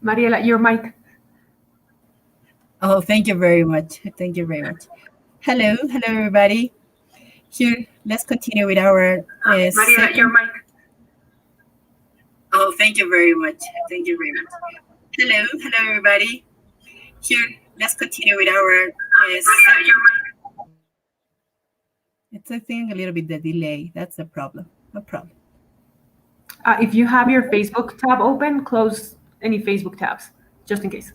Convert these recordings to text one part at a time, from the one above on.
Mariela, your mic. Oh, thank you very much. Thank you very much. Hello, everybody. Here, let's continue with our Mariela, your mic. Oh, thank you very much. Thank you very much. Hello, everybody. Here, let's continue with our Mariela, your mic. It's, I think, a little bit the delay. That's the problem. No problem. If you have your Facebook tab open, close any Facebook tabs, just in case.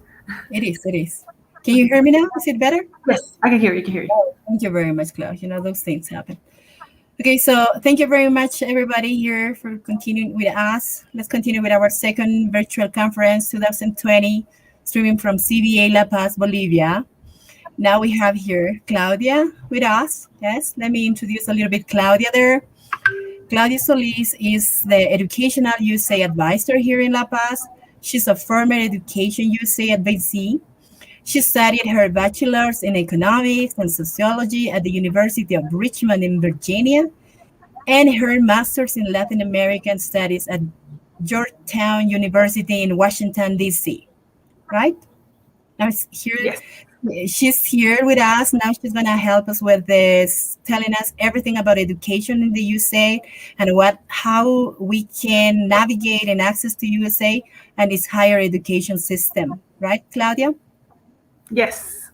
It is. Can you hear me now? Is it better? Yes, I can hear you. Oh, thank you very much, Claude. Those things happen. Okay, so thank you very much, everybody here, for continuing with us. Let's continue with our second virtual conference 2020, streaming from CBA La Paz, Bolivia. Now we have here Claudia with us. Yes, let me introduce a little bit Claudia there. Claudia Solis is the Educational USA Advisor here in La Paz. She's a former Education USA advisee. She studied her bachelor's in economics and sociology at the University of Richmond in Virginia, and her master's in Latin American studies at Georgetown University in Washington, D.C. Right? Now she's here with us. Now she's going to help us with this, telling us everything about education in the USA and how we can navigate and access to USA and its higher education system. Right, Claudia? Yes.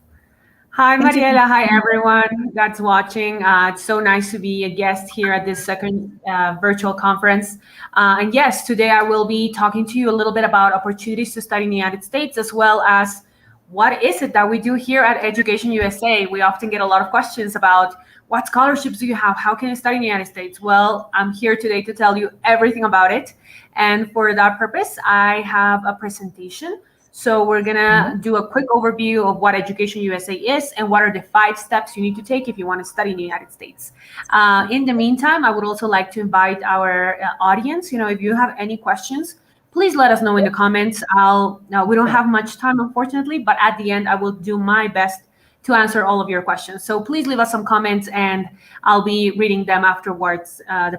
Hi, Mariela. Hi, everyone that's watching. It's so nice to be a guest here at this second virtual conference. And yes, today I will be talking to you a little bit about opportunities to study in the United States, as well as what is it that we do here at Education USA. We often get a lot of questions about what scholarships do you have? How can I study in the United States? Well, I'm here today to tell you everything about it. And for that purpose, I have a presentation. So we're going to do a quick overview of what Education USA is and what are the 5 steps you need to take if you want to study in the United States. In the meantime, I would also like to invite our audience, if you have any questions, please let us know in the comments. We don't have much time, unfortunately, but at the end, I will do my best to answer all of your questions. So please leave us some comments and I'll be reading them afterwards, the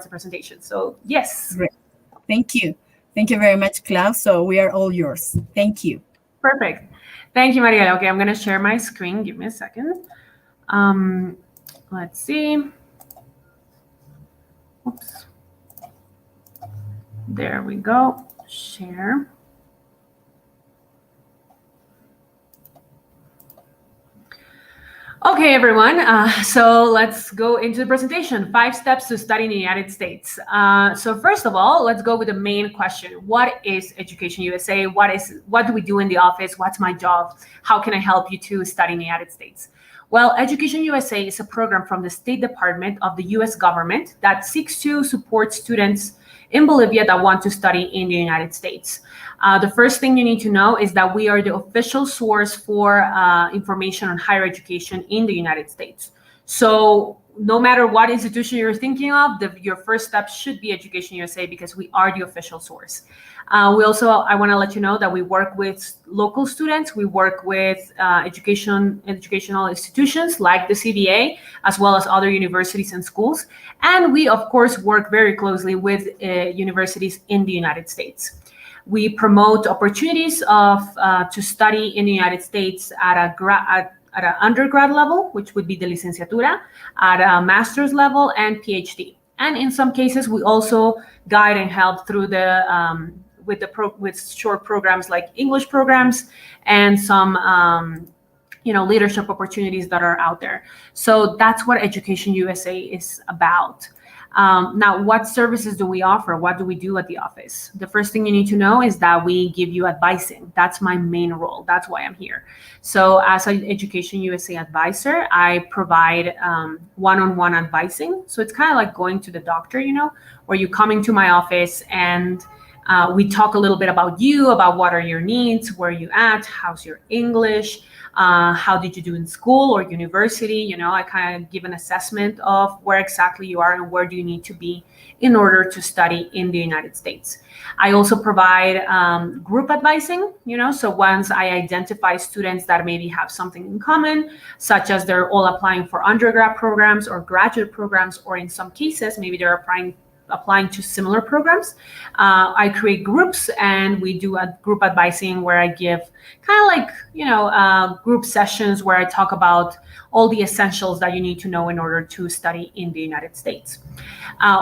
presentation. So yes. Great. Thank you. Thank you very much, Klaus. So we are all yours. Thank you. Perfect. Thank you, Mariela. Okay, I'm going to share my screen. Give me a second. Let's see. Oops. There we go. Share. Okay, everyone. So let's go into the presentation. 5 steps to study in the United States. So first of all, let's go with the main question. What is Education USA? What do we do in the office? What's my job? How can I help you to study in the United States? Well, Education USA is a program from the State Department of the US government that seeks to support students in Bolivia that want to study in the United States. The first thing you need to know is that we are the official source for information on higher education in the United States. So no matter what institution you're thinking of, your first step should be Education USA because we are the official source. I want to let you know that we work with local students. We work with educational institutions like the CBA, as well as other universities and schools. And we, of course, work very closely with universities in the United States. We promote opportunities to study in the United States at an undergrad level, which would be the licenciatura, at a master's level, and PhD. And in some cases, we also guide and help through with short programs like English programs and some leadership opportunities that are out there. So that's what Education USA is about. Now, what services do we offer? What do we do at the office? The first thing you need to know is that we give you advising. That's my main role. That's why I'm here. So as an Education USA advisor, I provide one-on-one advising. So it's kind of like going to the doctor, where you come into my office and we talk a little bit about you, about what are your needs, where are you at, how's your English, how did you do in school or university? I kind of give an assessment of where exactly you are and where do you need to be in order to study in the United States. I also provide group advising, so once I identify students that maybe have something in common, such as they're all applying for undergrad programs or graduate programs, or in some cases, maybe they're applying applying to similar programs. I create groups, and we do a group advising where I give kind of like, group sessions where I talk about all the essentials that you need to know in order to study in the United States.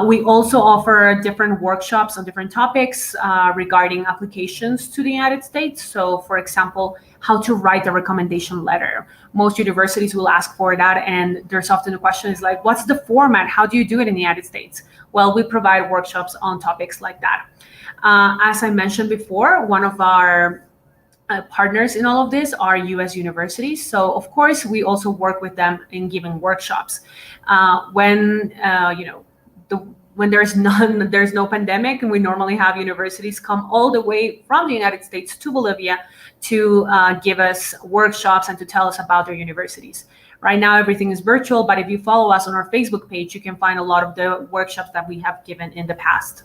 We also offer different workshops on different topics regarding applications to the United States. So, for example, how to write a recommendation letter. Most universities will ask for that, and there's often a question is like, what's the format? How do you do it in the United States? Well, we provide workshops on topics like that. As I mentioned before, one of our partners in all of this are U.S. universities. So, of course, we also work with them in giving workshops. When there's no pandemic, and we normally have universities come all the way from the United States to Bolivia to give us workshops and to tell us about their universities. Right now, everything is virtual, but if you follow us on our Facebook page, you can find a lot of the workshops that we have given in the past.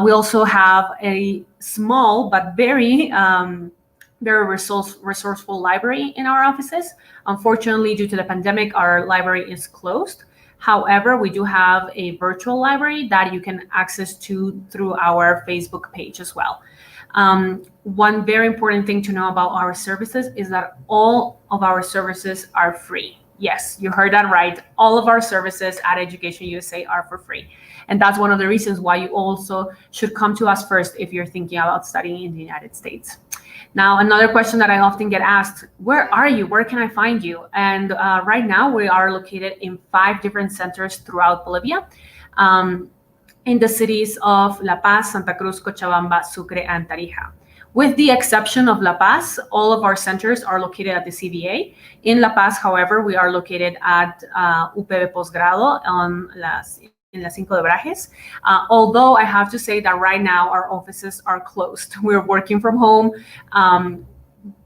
We also have a small but very resourceful library in our offices. Unfortunately, due to the pandemic, our library is closed. However, we do have a virtual library that you can access to through our Facebook page as well. One very important thing to know about our services is that all of our services are free. Yes, you heard that right. All of our services at Education USA are for free. And that's one of the reasons why you also should come to us first if you're thinking about studying in the United States. Now, another question that I often get asked, where are you? Where can I find you? And right now we are located in 5 different centers throughout Bolivia, in the cities of La Paz, Santa Cruz, Cochabamba, Sucre, and Tarija. With the exception of La Paz, all of our centers are located at the CVA. In La Paz, however, we are located at UPB Posgrado in La Cinco de Brajes. Although I have to say that right now our offices are closed. We're working from home.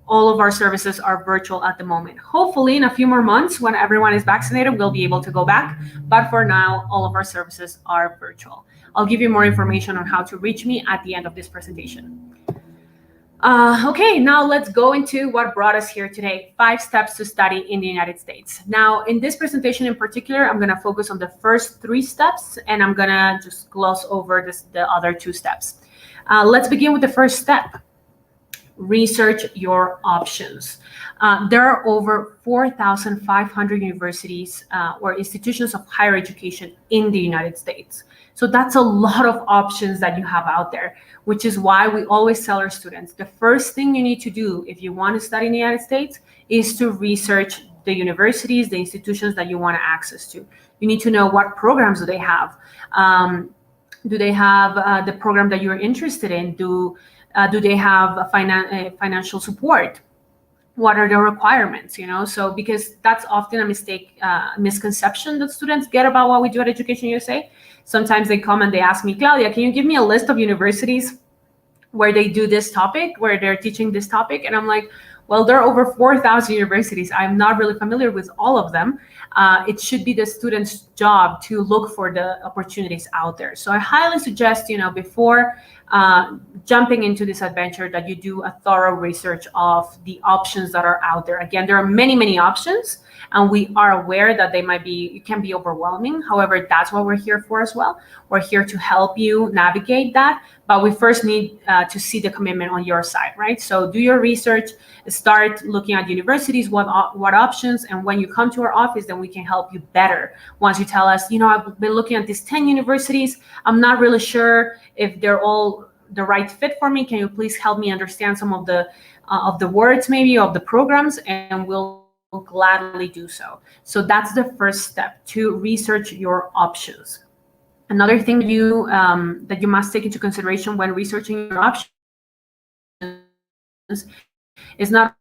All of our services are virtual at the moment. Hopefully in a few more months, when everyone is vaccinated, we'll be able to go back. But for now, all of our services are virtual. I'll give you more information on how to reach me at the end of this presentation. Okay, now let's go into what brought us here today, 5 steps to study in the United States. Now, in this presentation in particular, I'm going to focus on the first 3 steps, and I'm going to just gloss over the other 2 steps. Let's begin with the first step. Research your options. There are over 4,500 universities or institutions of higher education in the United States. So that's a lot of options that you have out there, which is why we always tell our students, the first thing you need to do if you want to study in the United States is to research the universities, the institutions that you want access to. You need to know what programs do they have. Do they have the program that you're interested in? Do they have financial support? What are the requirements, So because that's often a misconception that students get about what we do at Education USA. Sometimes they come and they ask me, Claudia, can you give me a list of universities where they do this topic, where they're teaching this topic? And I'm like, well, there are over 4,000 universities. I'm not really familiar with all of them. It should be the student's job to look for the opportunities out there. So I highly suggest, before jumping into this adventure, that you do a thorough research of the options that are out there. Again, there are many, many options, and we are aware that it can be overwhelming. However, that's what we're here for as well. We're here to help you navigate that, but we first need to see the commitment on your side, right? So do your research, start looking at universities, what options, and when you come to our office, then we can help you better. Once you tell us, I've been looking at these 10 universities, I'm not really sure if they're all the right fit for me. Can you please help me understand some of the words, maybe, of the programs, and we'll gladly do so. So that's the first step, to research your options. Another thing that you must take into consideration when researching your options is not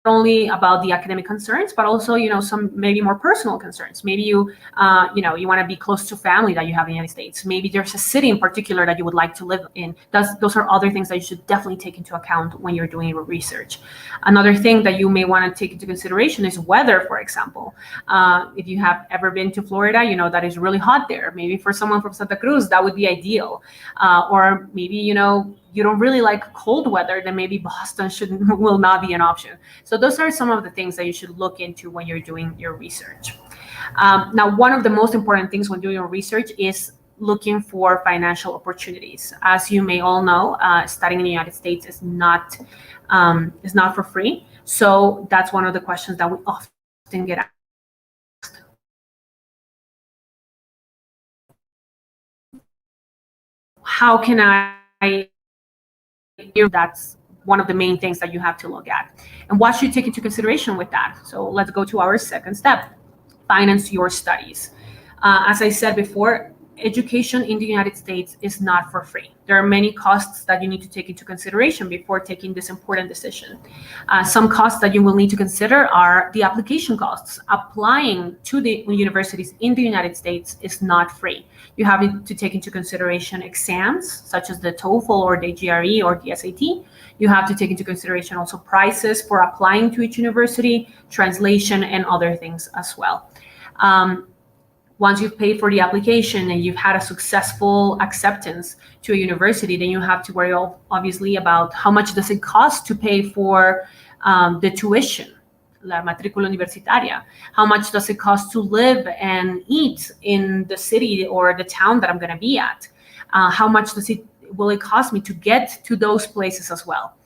only about the academic concerns, but also, some maybe more personal concerns. Maybe you want to be close to family that you have in the United States. Maybe there's a city in particular that you would like to live in. Those are other things that you should definitely take into account when you're doing your research. Another thing that you may want to take into consideration is weather, for example. If you have ever been to Florida, that is really hot there. Maybe for someone from Santa Cruz, that would be ideal. Or maybe, you don't really like cold weather, then maybe Boston will not be an option. So those are some of the things that you should look into when you're doing your research. Now, one of the most important things when doing your research is looking for financial opportunities. As you may all know, studying in the United States is not for free. So that's one of the questions that we often get asked. How can I? That's one of the main things that you have to look at. And what should you take into consideration with that? So let's go to our second step: finance your studies. As I said before, education in the United States is not for free. There are many costs that you need to take into consideration before taking this important decision. Some costs that you will need to consider are the application costs. Applying to the universities in the United States is not free. You have to take into consideration exams such as the TOEFL or the GRE or the SAT. You have to take into consideration also prices for applying to each university, translation, and other things as well. Once you've paid for the application and you've had a successful acceptance to a university, then you have to worry obviously about how much does it cost to pay for the tuition, la matrícula universitaria. How much does it cost to live and eat in the city or the town that I'm going to be at? How much will it cost me to get to those places as well?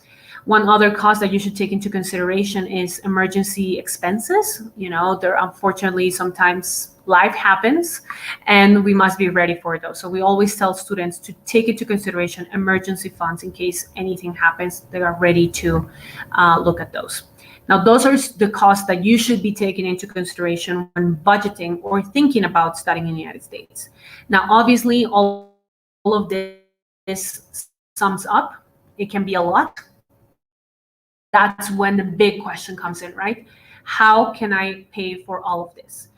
One other cost that you should take into consideration is emergency expenses. There unfortunately sometimes life happens and we must be ready for those. So we always tell students to take into consideration emergency funds in case anything happens. They are ready to look at those. Now, those are the costs that you should be taking into consideration when budgeting or thinking about studying in the United States. Now, obviously, all of this sums up. It can be a lot. That's when the big question comes in, right? How can I pay for all of this?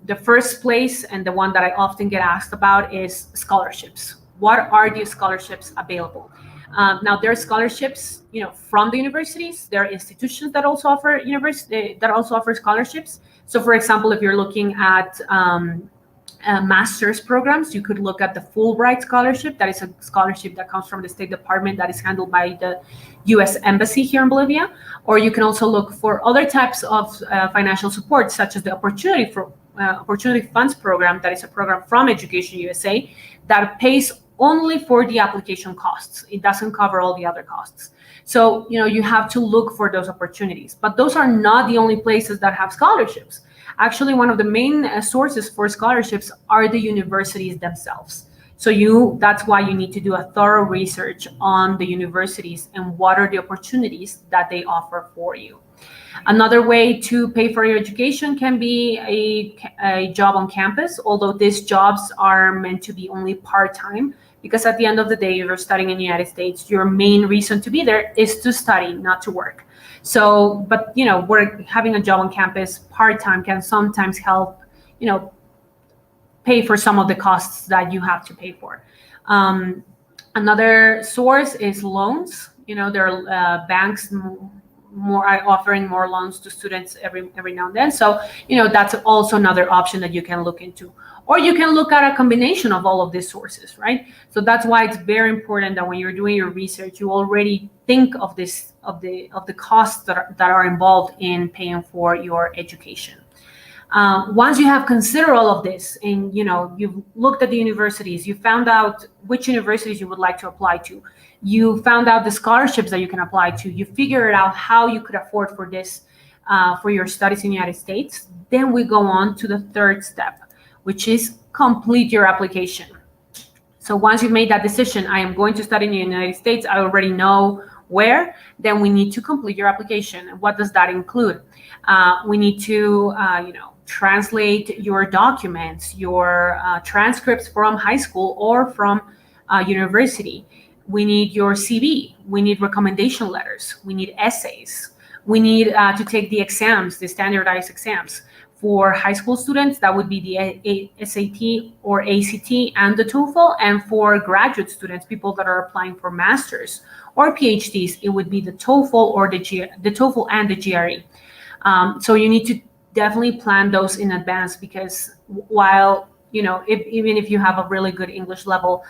The first place and the one that I often get asked about is scholarships. What are the scholarships available? Now, there are scholarships, from the universities. There are institutions that also offer scholarships. So, for example, if you're looking at master's programs, you could look at the Fulbright Scholarship. That is a scholarship that comes from the State Department that is handled by the U.S. Embassy here in Bolivia. Or you can also look for other types of financial support, such as the Opportunity Funds Program. That is a program from Education USA that pays only for the application costs. It doesn't cover all the other costs. So, you have to look for those opportunities. But those are not the only places that have scholarships. Actually, one of the main sources for scholarships are the universities themselves. So that's why you need to do a thorough research on the universities and what are the opportunities that they offer for you. Another way to pay for your education can be a job on campus, although these jobs are meant to be only part-time, because at the end of the day, if you're studying in the United States, your main reason to be there is to study, not to work. So, but having a job on campus part-time can sometimes help, pay for some of the costs that you have to pay for. Another source is loans. There are banks offering more loans to students every now and then. So, that's also another option that you can look into. Or you can look at a combination of all of these sources, right? So that's why it's very important that when you're doing your research, you already think of the costs that are involved in paying for your education. Once you have considered all of this and you've looked at the universities, you found out which universities you would like to apply to, you found out the scholarships that you can apply to, you figured out how you could afford for this for your studies in the United States, then we go on to the third step, which is complete your application. So once you've made that decision, I am going to study in the United States, I already know where, then we need to complete your application. And what does that include? We need to, translate your documents, your transcripts from high school or from university. We need your CV. We need recommendation letters. We need essays. We need to take the exams, the standardized exams. For high school students, that would be the SAT or ACT and the TOEFL. And for graduate students, people that are applying for masters or PhDs, it would be the TOEFL or the TOEFL and the GRE. So you need to definitely plan those in advance, because while even if you have a really good English level,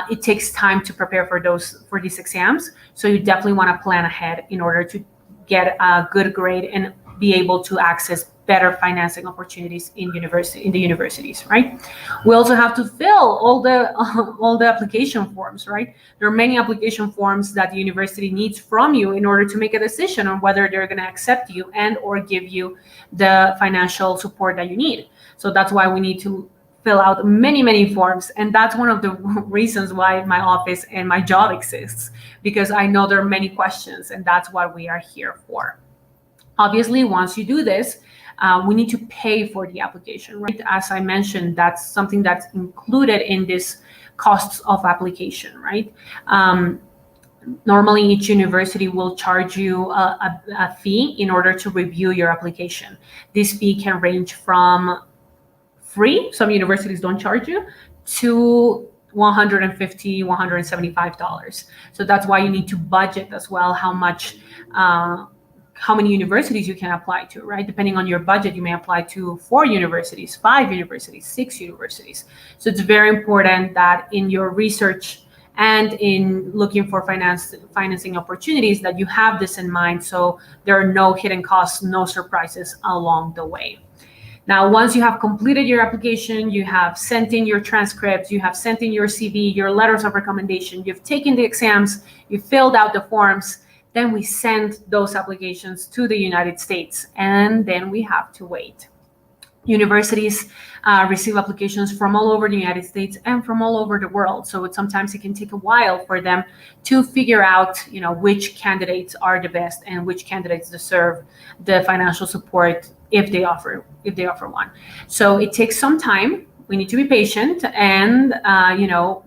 it takes time to prepare for these exams. So you definitely want to plan ahead in order to get a good grade and be able to access better financing opportunities in the universities, right? We also have to fill all the application forms, right? There are many application forms that the university needs from you in order to make a decision on whether they're going to accept you and or give you the financial support that you need. So that's why we need to fill out many forms, and that's one of the reasons why my office and my job exists, because I know there are many questions, and that's what we are here for. Obviously, once you do this, we need to pay for the application, right? As I mentioned, that's something that's included in this costs of application, right? Normally, each university will charge you a fee in order to review your application. This fee can range from free, some universities don't charge you, to $150, $175. So that's why you need to budget as well how many universities you can apply to, right? Depending on your budget, you may apply to 4 universities, 5 universities, 6 universities. So it's very important that in your research and in looking for financing opportunities that you have this in mind, so there are no hidden costs, no surprises along the way. Now, once you have completed your application, you have sent in your transcripts, you have sent in your CV, your letters of recommendation, you've taken the exams, you filled out the forms, then we send those applications to the United States, and then we have to wait. Universities receive applications from all over the United States and from all over the world. So sometimes it can take a while for them to figure out, which candidates are the best and which candidates deserve the financial support if they offer one. So it takes some time. We need to be patient and,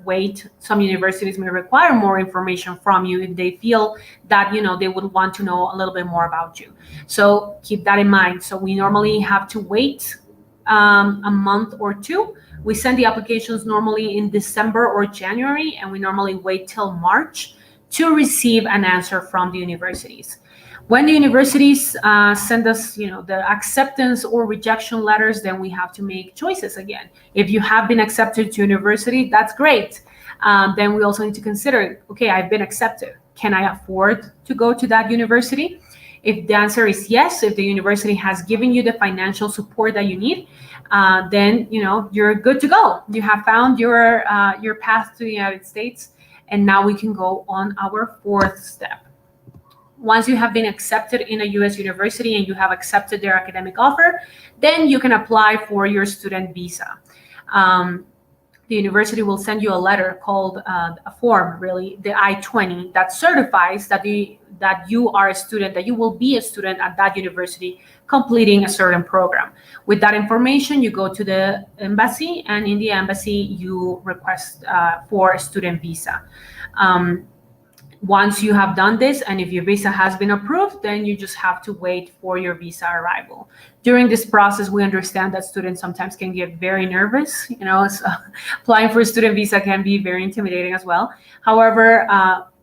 wait. Some universities may require more information from you if they feel that, they would want to know a little bit more about you. So keep that in mind. So we normally have to wait a month or two. We send the applications normally in December or January, and we normally wait till March to receive an answer from the universities. When the universities send us, the acceptance or rejection letters, then we have to make choices again. If you have been accepted to university, that's great. Then we also need to consider, okay, I've been accepted. Can I afford to go to that university? If the answer is yes, if the university has given you the financial support that you need, then you're good to go. You have found your path to the United States, and now we can go on our 4th step. Once you have been accepted in a U.S. university and you have accepted their academic offer, then you can apply for your student visa. The university will send you a letter called a form, really, the I-20, that certifies that you are a student, that you will be a student at that university completing a certain program. With that information, you go to the embassy, and in the embassy, you request for a student visa. Once you have done this, and if your visa has been approved, then you just have to wait for your visa arrival. During this process, we understand that students sometimes can get very nervous. So applying for a student visa can be very intimidating as well. However,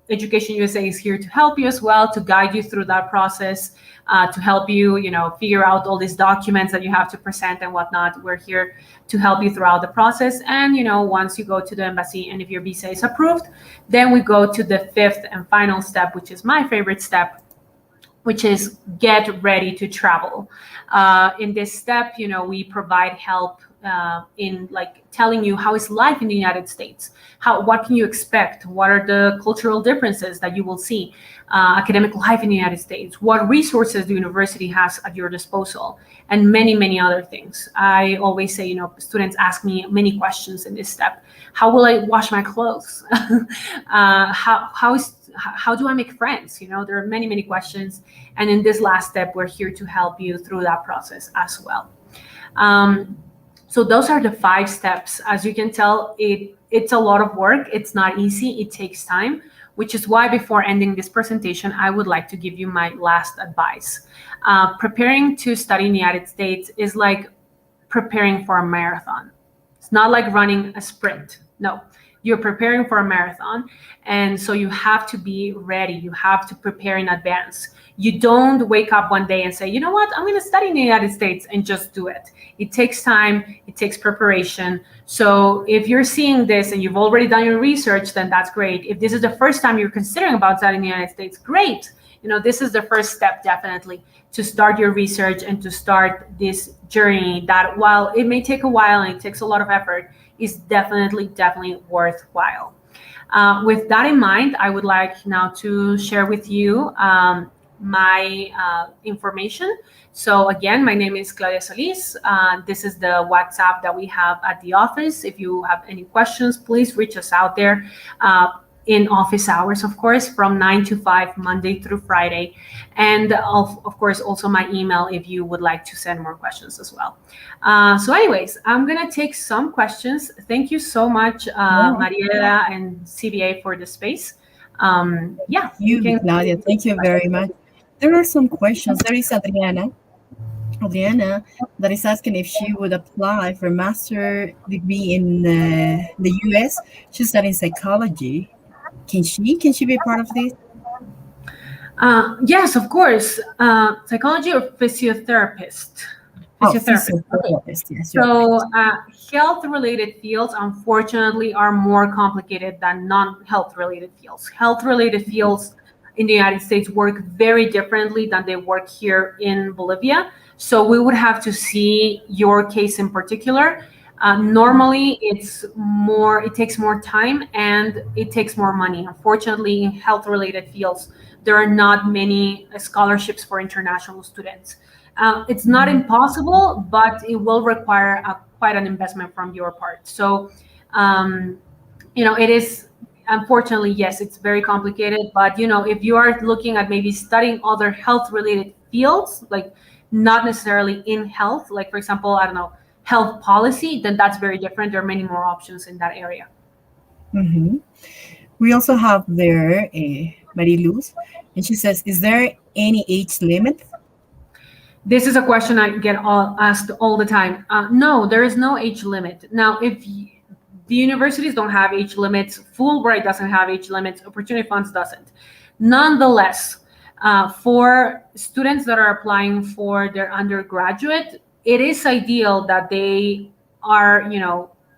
Education USA is here to help you as well, to guide you through that process, to help you, figure out all these documents that you have to present and whatnot. We're here to help you throughout the process. And, once you go to the embassy and if your visa is approved, then we go to the 5th and final step, which is my favorite step, which is get ready to travel. In this step, we provide help in telling you how is life in the United States, what can you expect, what are the cultural differences that you will see, academic life in the United States, what resources the university has at your disposal, and many other things. I always say, students ask me many questions in this step. How will I wash my clothes? How do I make friends? There are many questions. And in this last step, we're here to help you through that process as well. So those are the 5 steps. As you can tell, it's a lot of work. It's not easy. It takes time, which is why before ending this presentation, I would like to give you my last advice. Preparing to study in the United States is like preparing for a marathon. It's not like running a sprint. No, you're preparing for a marathon. And so you have to be ready. You have to prepare in advance. You don't wake up one day and say, you know what, I'm going to study in the United States and just do it. It takes time. It takes preparation. So if you're seeing this and you've already done your research, then that's great. If this is the first time you're considering about studying in the United States, great. this is the first step definitely to start your research and to start this journey that, while it may take a while and it takes a lot of effort, is definitely worthwhile. With that in mind, I would like now to share with you my information. So again, my name is Claudia Solis. This is the WhatsApp that we have at the office. If you have any questions, please reach us out there in office hours, of course, from 9 to 5, Monday through Friday. And of course, also my email if you would like to send more questions as well. So anyways, I'm going to take some questions. Thank you so much, Mariela and CBA, for the space. Claudia, thank you very much. There are some questions. There is Adriana that is asking if she would apply for a master degree in the US. She's studying psychology. Can she be part of this? Yes, of course. Psychology or physiotherapist? Physiotherapist. Yes. So health-related fields, unfortunately, are more complicated than non-health-related fields. Health-related fields in the United States work very differently than they work here in Bolivia. So we would have to see your case in particular. Normally, it takes more time and it takes more money. Unfortunately, in health-related fields, there are not many scholarships for international students. It's not impossible, but it will require quite an investment from your part. So, it is, unfortunately, yes, it's very complicated. But, if you are looking at maybe studying other health-related fields, like not necessarily in health, like, for example, I don't know, health policy, then that's very different. There are many more options in that area. Mm-hmm. We also have there Mariluz, and she says, is there any age limit? This is a question I get asked all the time. No, there is no age limit. Now, if the universities don't have age limits, Fulbright doesn't have age limits, Opportunity Funds doesn't. Nonetheless, for students that are applying for their undergraduate, it is ideal that they are,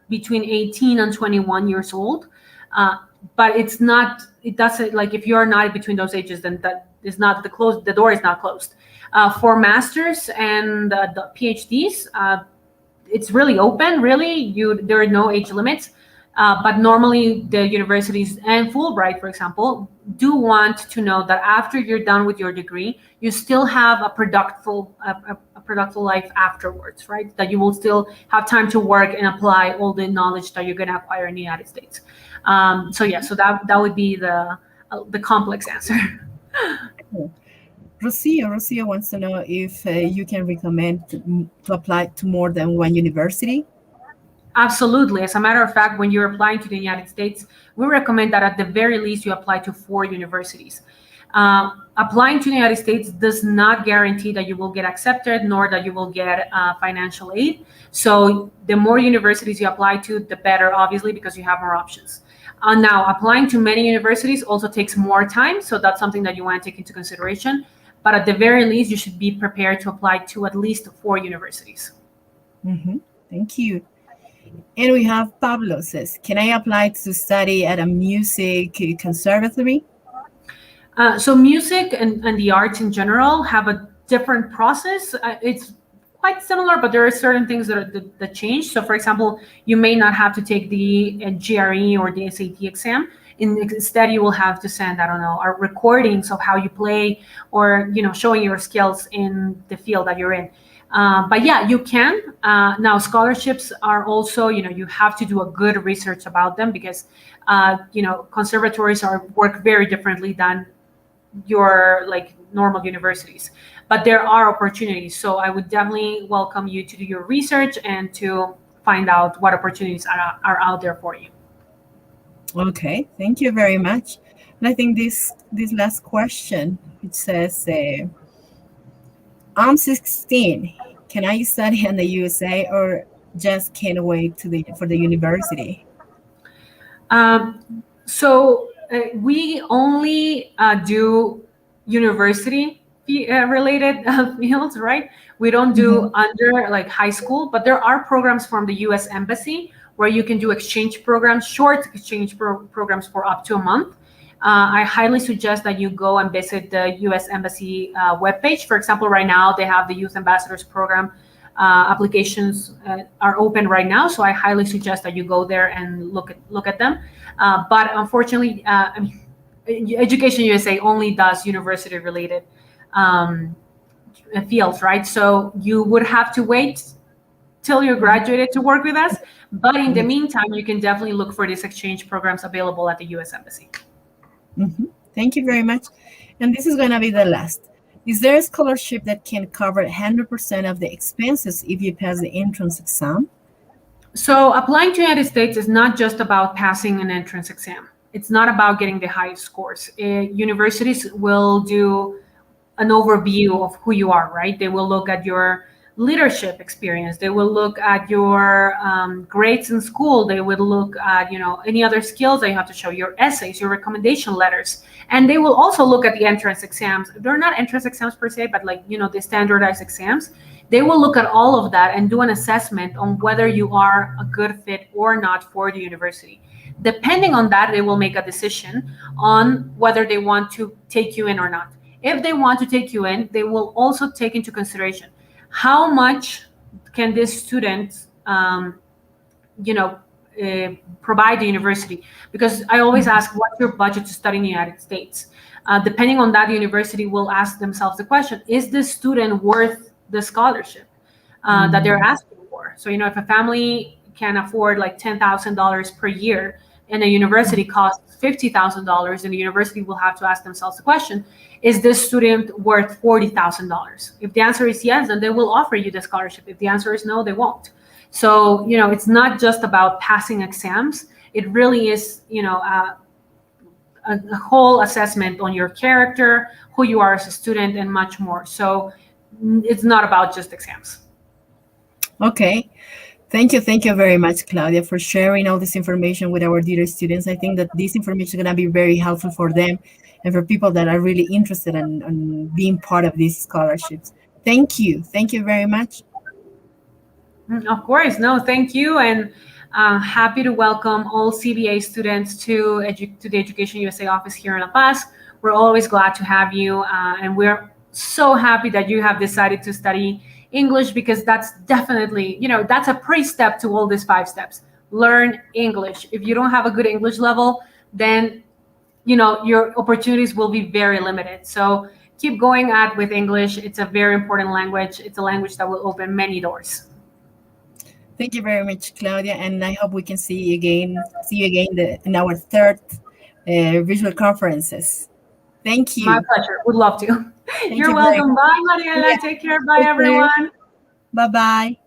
between 18 and 21 years old. But it doesn't, like, if you're not between those ages, then that is not the door is not closed. For masters and the PhDs, it's really open, really. There are no age limits. But normally the universities and Fulbright, for example, do want to know that after you're done with your degree, you still have a productive life afterwards, right? That you will still have time to work and apply all the knowledge that you're going to acquire in the United States. So that would be the complex answer. Rocio wants to know if you can recommend to apply to more than one university. Absolutely. As a matter of fact, when you're applying to the United States, we recommend that at the very least you apply to 4 universities. Applying to the United States does not guarantee that you will get accepted, nor that you will get financial aid. So the more universities you apply to, the better, obviously, because you have more options. Now, applying to many universities also takes more time. So that's something that you want to take into consideration. But at the very least, you should be prepared to apply to at least 4 universities. Mm-hmm. Thank you. And we have Pablo says, can I apply to study at a music conservatory? So music and the arts in general have a different process. It's quite similar, but there are certain things that change. So, for example, you may not have to take the GRE or the SAT exam. Instead, you will have to send, I don't know, recordings of how you play, or showing your skills in the field that you're in. But yeah, you can. Now, scholarships are also, you have to do a good research about them, because conservatories work very differently than your normal universities. But there are opportunities. So I would definitely welcome you to do your research and to find out what opportunities are out there for you. Okay, thank you very much. And I think this last question, it says, I'm 16. Can I study in the USA, or just can't wait for the university? So we only do university related fields, right? We don't do under high school, but there are programs from the US Embassy where you can do exchange programs, short exchange programs for up to a month. I highly suggest that you go and visit the U.S. Embassy webpage. For example, right now they have the Youth Ambassadors Program. Applications are open right now, so I highly suggest that you go there and look at them. But unfortunately, I mean, Education USA only does university-related fields, right? So you would have to wait till you graduated to work with us. But in the meantime, you can definitely look for these exchange programs available at the U.S. Embassy. Thank you very much. And this is going to be the last. Is there a scholarship that can cover 100% of the expenses if you pass the entrance exam? So applying to the United States is not just about passing an entrance exam. It's not about getting the highest scores. Universities will do an overview of who you are, right? They will look at your leadership experience. They will look at your grades in school. They would look at, any other skills that you have to show, your essays, your recommendation letters. And they will also look at the entrance exams. They're not entrance exams per se, but the standardized exams. They will look at all of that and do an assessment on whether you are a good fit or not for the university. Depending on that, they will make a decision on whether they want to take you in or not. If they want to take you in, they will also take into consideration how much can this student, provide the university? Because I always ask, what's your budget to study in the United States? Depending on that, the university will ask themselves the question, is this student worth the scholarship that they're asking for? So, if a family can afford like $10,000 per year and a university costs $50,000, then the university will have to ask themselves the question, is this student worth $40,000? If the answer is yes, then they will offer you the scholarship. If the answer is no, they won't. So, it's not just about passing exams. It really is, a whole assessment on your character, who you are as a student, and much more. So it's not about just exams. Okay. Thank you very much, Claudia, for sharing all this information with our dear students. I think that this information is going to be very helpful for them and for people that are really interested in being part of these scholarships. Thank you. Thank you very much. Of course. No, thank you. And happy to welcome all CBA students to the Education USA office here in La Paz. We're always glad to have you. And we're so happy that you have decided to study English, because that's definitely, that's a pre-step to all these 5 steps. Learn English. If you don't have a good English level, then, your opportunities will be very limited. So keep going with English. It's a very important language. It's a language that will open many doors. Thank you very much, Claudia. And I hope we can see you again in our 3rd visual conferences. Thank you. My pleasure. Would love to. You're welcome. Bye, Mariela. Take care. Bye, everyone. Bye-bye.